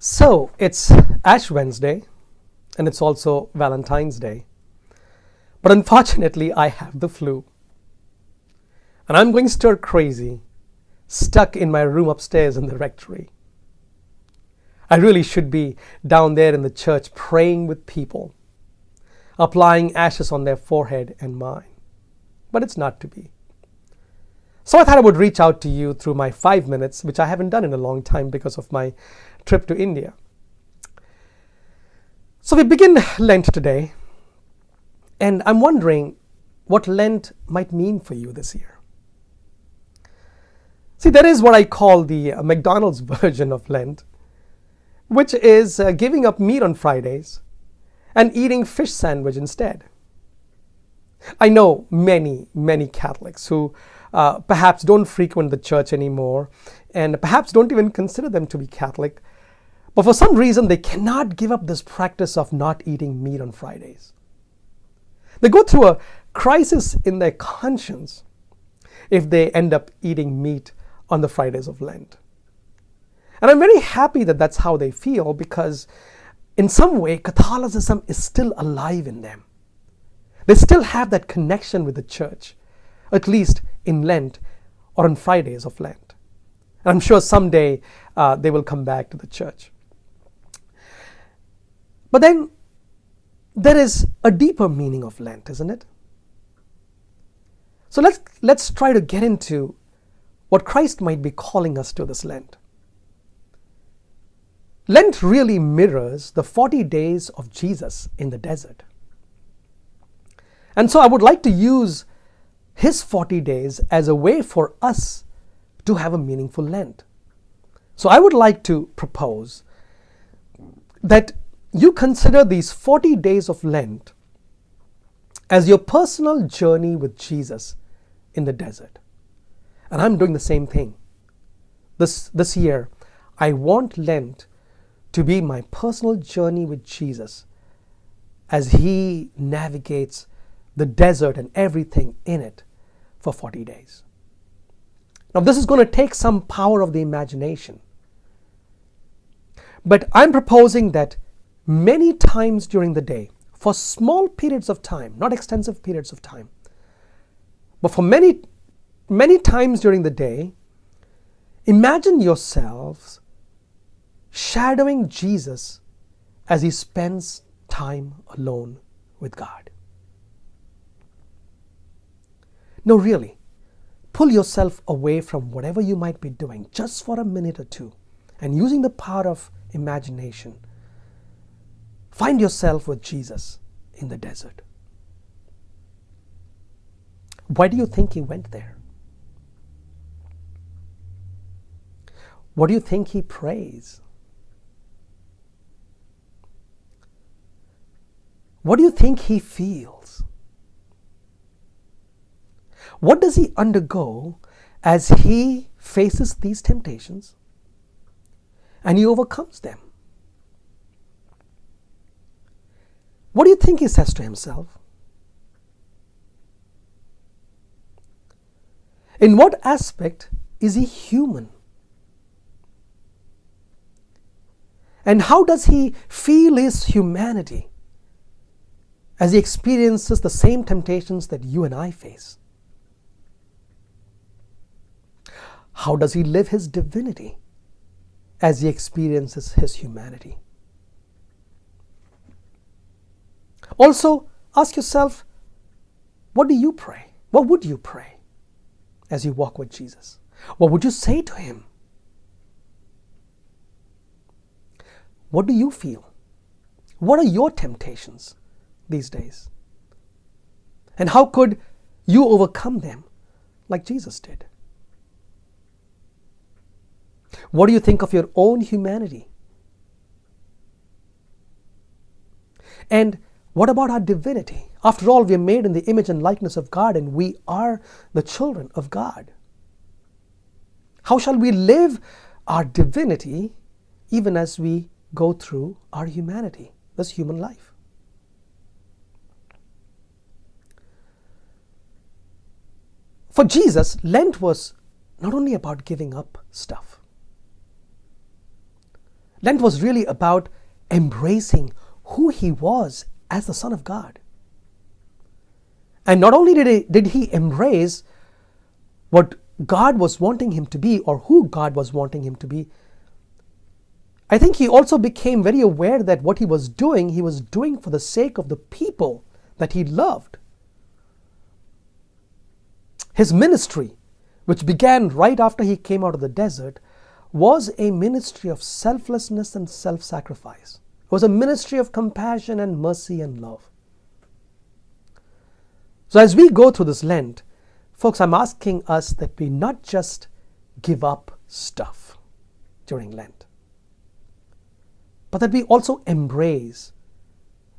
So it's Ash Wednesday and it's also Valentine's Day. But unfortunately, I have the flu. And I'm going stir crazy, stuck in my room upstairs in the rectory. I really should be down there in the church praying with people, applying ashes on their forehead and mine. But it's not to be. So I thought I would reach out to you through my 5 minutes, which I haven't done in a long time because of my trip to India. So we begin Lent today, and I'm wondering what Lent might mean for you this year. See, there is what I call the McDonald's version of Lent, which is giving up meat on Fridays and eating fish sandwich instead. I know many Catholics who perhaps don't frequent the church anymore and perhaps don't even consider them to be Catholic, but for some reason they cannot give up this practice of not eating meat on Fridays. They go through a crisis in their conscience if they end up eating meat on the Fridays of Lent. And I'm very happy that that's how they feel, because in some way Catholicism is still alive in them. They still have that connection with the church, at least in Lent or on Fridays of Lent. And I'm sure someday they will come back to the church. But then there is a deeper meaning of Lent, isn't it? So let's try to get into what Christ might be calling us to this Lent. Lent really mirrors the 40 days of Jesus in the desert. And so I would like to use his 40 days as a way for us to have a meaningful Lent. So I would like to propose that you consider these 40 days of Lent as your personal journey with Jesus in the desert. And I'm doing the same thing. This year, I want Lent to be my personal journey with Jesus as he navigates the desert and everything in it for 40 days. Now, this is going to take some power of the imagination. But I'm proposing that many times during the day, for small periods of time, not extensive periods of time, but for many times during the day, imagine yourselves shadowing Jesus as he spends time alone with God. No, really, pull yourself away from whatever you might be doing just for a minute or two, and using the power of imagination, find yourself with Jesus in the desert. Why do you think he went there? What do you think he prays? What do you think he feels? What does he undergo as he faces these temptations and he overcomes them? What do you think he says to himself? In what aspect is he human? And how does he feel his humanity as he experiences the same temptations that you and I face? How does he live his divinity as he experiences his humanity? Also, ask yourself, what do you pray? What would you pray as you walk with Jesus? What would you say to him? What do you feel? What are your temptations these days? And how could you overcome them like Jesus did? What do you think of your own humanity? And what about our divinity? After all, we are made in the image and likeness of God, and we are the children of God. How shall we live our divinity even as we go through our humanity, this human life? For Jesus, Lent was not only about giving up stuff. Lent was really about embracing who he was as the Son of God. And not only did he embrace what God was wanting him to be, or who God was wanting him to be, I think he also became very aware that what he was doing for the sake of the people that he loved. His ministry, which began right after he came out of the desert, was a ministry of selflessness and self-sacrifice. It was a ministry of compassion and mercy and love. So as we go through this Lent, folks, I'm asking us that we not just give up stuff during Lent, but that we also embrace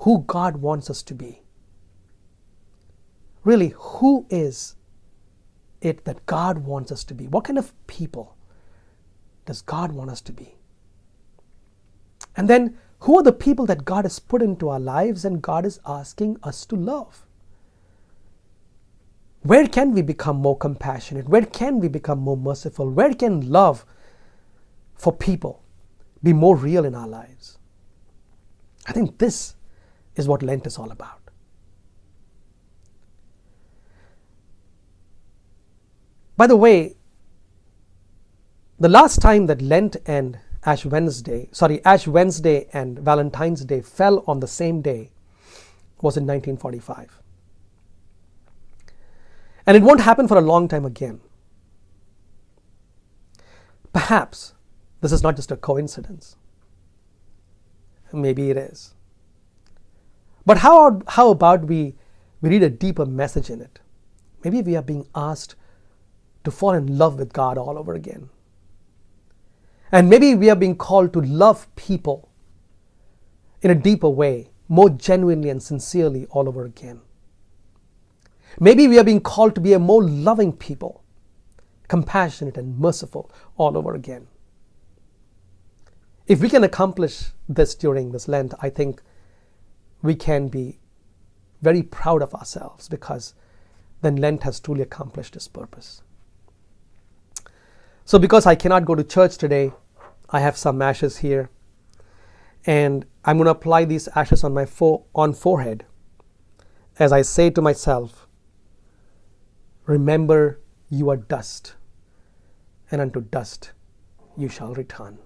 who God wants us to be. Really, who is it that God wants us to be? What kind of people does God want us to be? And then, who are the people that God has put into our lives and God is asking us to love? Where can we become more compassionate? Where can we become more merciful? Where can love for people be more real in our lives? I think this is what Lent is all about. By the way, the last time that Lent and Ash Wednesday and Valentine's Day fell on the same day was in 1945. And it won't happen for a long time again. Perhaps this is not just a coincidence. Maybe it is. But how about we read a deeper message in it? Maybe we are being asked to fall in love with God all over again. And maybe we are being called to love people in a deeper way, more genuinely and sincerely all over again. Maybe we are being called to be a more loving people, compassionate and merciful all over again. If we can accomplish this during this Lent, I think we can be very proud of ourselves, because then Lent has truly accomplished its purpose. So because I cannot go to church today, I have some ashes here, and I'm going to apply these ashes on my forehead as I say to myself, remember you are dust, and unto dust you shall return.